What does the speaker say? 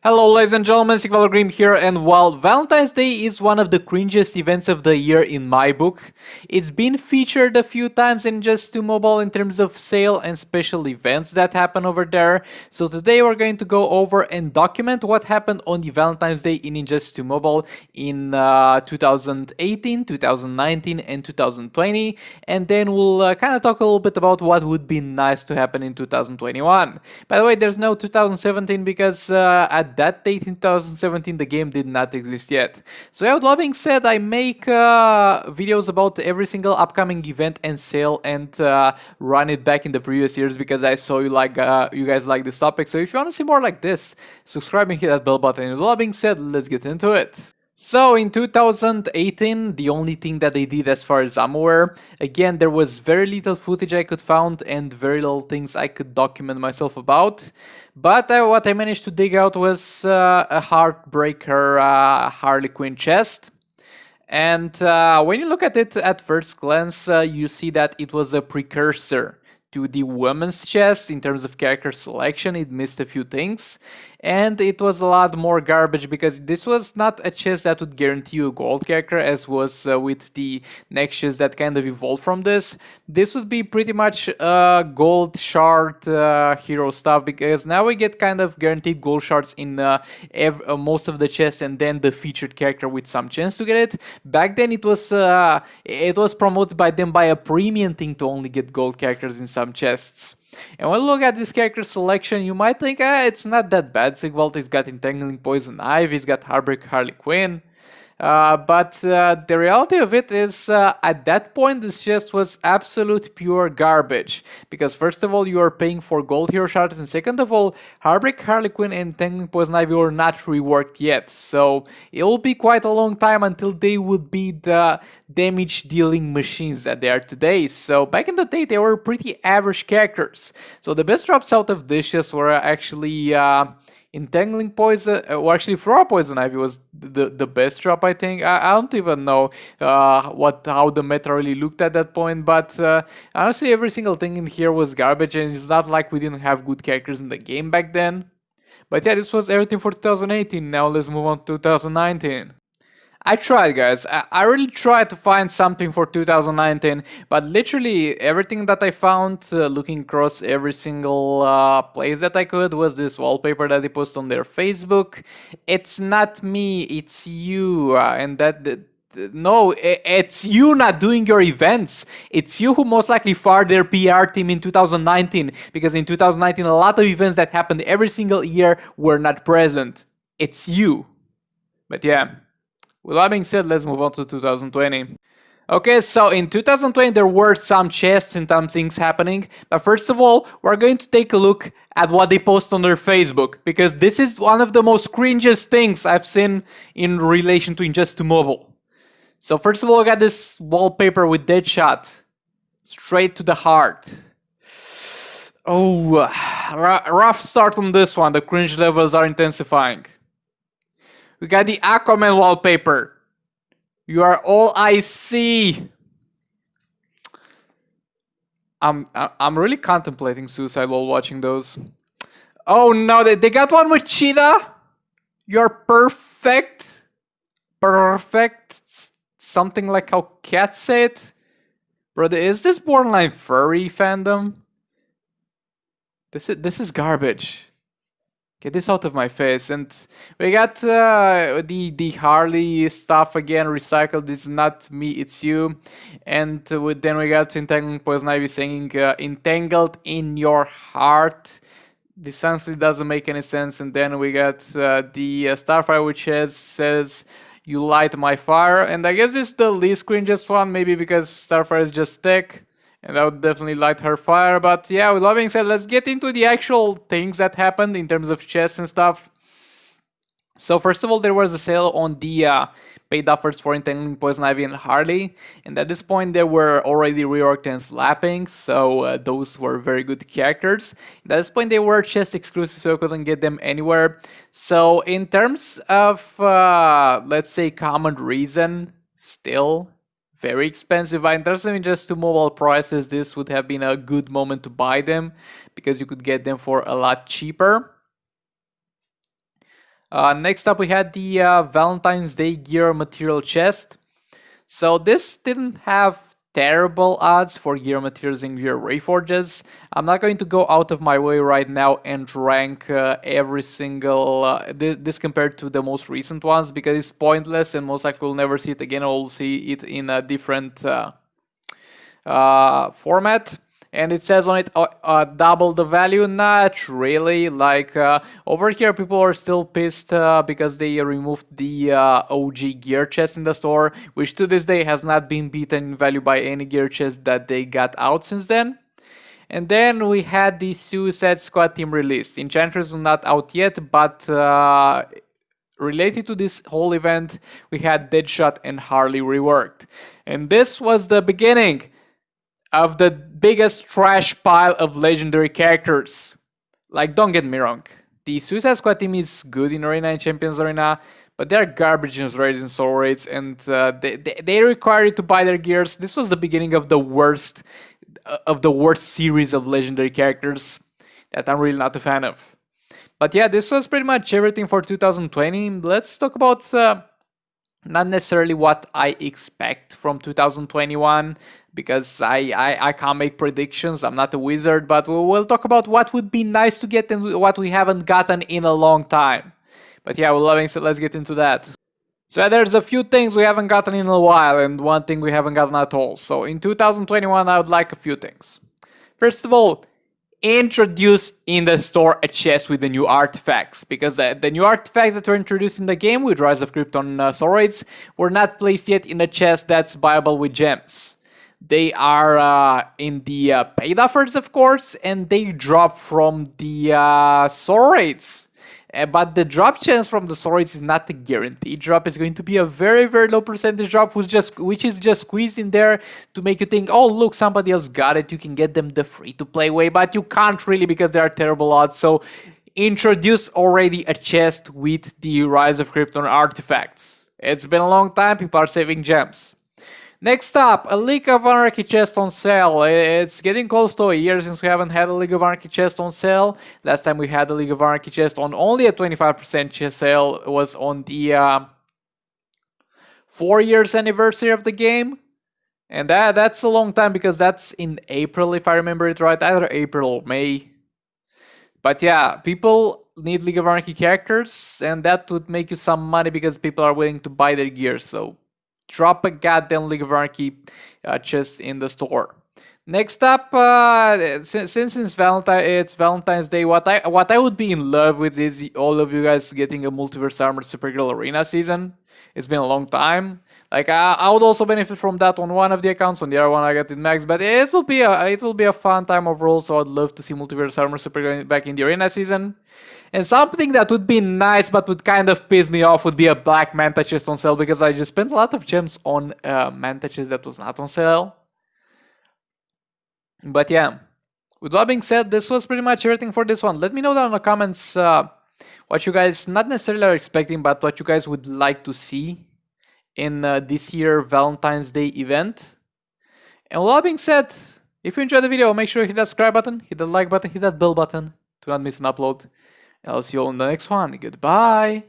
Hello ladies and gentlemen, Sigvalgrim here, and while Valentine's Day is one of the cringiest events of the year in my book, it's been featured a few times in Just 2 Mobile in terms of sale and special events that happen over there. So today we're going to go over and document what happened on the Valentine's Day in Just 2 Mobile in 2018, 2019 and 2020, and then we'll kind of talk a little bit about what would be nice to happen in 2021. By the way, there's no 2017 because at that date in 2017 the game did not exist yet. So yeah, with that being said, I make videos about every single upcoming event and sale and run it back in the previous years because I saw you guys like this topic. So if you want to see more like this, subscribe and hit that bell button. And with that being said, let's get into it. So in 2018, the only thing that they did as far as I'm aware, again, there was very little footage I could find and very little things I could document myself about. But what I managed to dig out was a Heartbreaker Harley Quinn chest. And when you look at it at first glance, you see that it was a precursor to the women's chest in terms of character selection. It missed a few things, and it was a lot more garbage because this was not a chest that would guarantee you a gold character as was with the next chest that kind of evolved from this. This would be pretty much gold shard hero stuff because now we get kind of guaranteed gold shards in most of the chests and then the featured character with some chance to get it. Back then it was promoted by them by a premium thing to only get gold characters in some chests. And when you look at this character selection, you might think, it's not that bad. Sigvaldi's got Entangling Poison Ivy, he's got Heartbreak Harley Quinn. But the reality of it is, at that point, this chest was absolute pure garbage. Because first of all, you are paying for gold hero shards, and second of all, Heartbreak Harley Quinn and Entangling Poison Ivy were not reworked yet. So it will be quite a long time until they would be the damage dealing machines that they are today. So back in the day, they were pretty average characters. So the best drops out of this chest were actually Entangling Poison, or actually Flora Poison Ivy was the best drop, I think. I don't even know how the meta really looked at that point, but honestly every single thing in here was garbage, and it's not like we didn't have good characters in the game back then. But yeah, this was everything for 2018. Now let's move on to 2019. I tried, guys. I really tried to find something for 2019, but literally everything that I found, looking across every single place that I could, was this wallpaper that they post on their Facebook. It's not me, it's you, no, it's you not doing your events. It's you who most likely fired their PR team in 2019, because in 2019 a lot of events that happened every single year were not present. It's you. But yeah. With that being said, let's move on to 2020. Okay, so in 2020 there were some chests and some things happening, but first of all, we're going to take a look at what they post on their Facebook, because this is one of the most cringiest things I've seen in relation to Just 2 Mobile. So first of all, I got this wallpaper with Deadshot, straight to the heart. Oh, rough start on this one, the cringe levels are intensifying. We got the Aquaman wallpaper. You are all I see. I'm really contemplating suicide while watching those. Oh no, they got one with Cheetah. You're perfect. Perfect. Something like how cats say it. Brother, is this borderline furry fandom? This is garbage. Get this out of my face. And we got the Harley stuff again, recycled. It's not me, it's you. And then we got Entangling Poison Ivy saying, entangled in your heart. This honestly doesn't make any sense. And then we got the Starfire, which says, you light my fire. And I guess this is the least cringiest one, maybe because Starfire is just tech. And that would definitely light her fire. But yeah, with that being said, let's get into the actual things that happened in terms of chests and stuff. So first of all, there was a sale on the paid offers for Entangling Poison Ivy and Harley. And at this point, they were already reworked and slapping. So those were very good characters. At this point, they were chest exclusive, so I couldn't get them anywhere. So in terms of, let's say, common reason, still very expensive. In terms of Just 2 Mobile prices, this would have been a good moment to buy them because you could get them for a lot cheaper. Next up, we had the Valentine's Day gear material chest. So this didn't have terrible odds for gear materials in gear Reforges. I'm not going to go out of my way right now and rank every single this compared to the most recent ones, because it's pointless and most likely we'll never see it again, or we'll see it in a different format. And it says on it double the value. Not really. Like over here, people are still pissed because they removed the OG gear chest in the store, which to this day has not been beaten in value by any gear chest that they got out since then. And then we had the Suicide Squad team released. Enchantress was not out yet, but related to this whole event, we had Deadshot and Harley reworked. And this was the beginning of the biggest trash pile of legendary characters. Like, don't get me wrong, the Suicide Squad team is good in Arena and Champions Arena, but they're garbage in raids and soul raids, and they require you to buy their gears. This was the beginning of the worst series of legendary characters that I'm really not a fan of. But yeah, this was pretty much everything for 2020. Let's talk about not necessarily what I expect from 2021, because I can't make predictions. I'm not a wizard, but we'll talk about what would be nice to get and what we haven't gotten in a long time. But yeah, with loving said, let's get into that. So there's a few things we haven't gotten in a while, and one thing we haven't gotten at all. So in 2021, I would like a few things. First of all, introduce in the store a chest with the new artifacts, because the new artifacts that were introduced in the game with Rise of Krypton Soroids were not placed yet in a chest that's buyable with gems. They are in the paid offers, of course, and they drop from the Soroids. But the drop chance from the swords is not a guaranteed drop. It's going to be a very, very low percentage drop, which is just squeezed in there to make you think, oh, look, somebody else got it. You can get them the free-to-play way, but you can't really because there are terrible odds. So introduce already a chest with the Rise of Krypton artifacts. It's been a long time. People are saving gems. Next up, a League of Anarchy chest on sale. It's getting close to a year since we haven't had a League of Anarchy chest on sale. Last time we had a League of Anarchy chest on only a 25% sale was on the 4 years anniversary of the game. And that's a long time because that's in April, if I remember it right. Either April or May. But yeah, people need League of Anarchy characters, and that would make you some money because people are willing to buy their gear. So drop a goddamn League of Anarchy chest in the store. Next up, since it's Valentine's Day, what I would be in love with is all of you guys getting a Multiverse Armor Supergirl Arena season. It's been a long time. Like I would also benefit from that on one of the accounts. On the other one, I got it max. But it will be a fun time overall. So I'd love to see Multiverse Armor Supergirl back in the Arena season. And something that would be nice but would kind of piss me off would be a Black Manta chest on sale, because I just spent a lot of gems on Manta chest that was not on sale. But yeah, with that being said, this was pretty much everything for this one. Let me know down in the comments what you guys not necessarily are expecting, but what you guys would like to see in this year Valentine's Day event. And with that being said, if you enjoyed the video, make sure you hit that subscribe button, hit that like button, hit that bell button to not miss an upload. I'll see you all in the next one. Goodbye.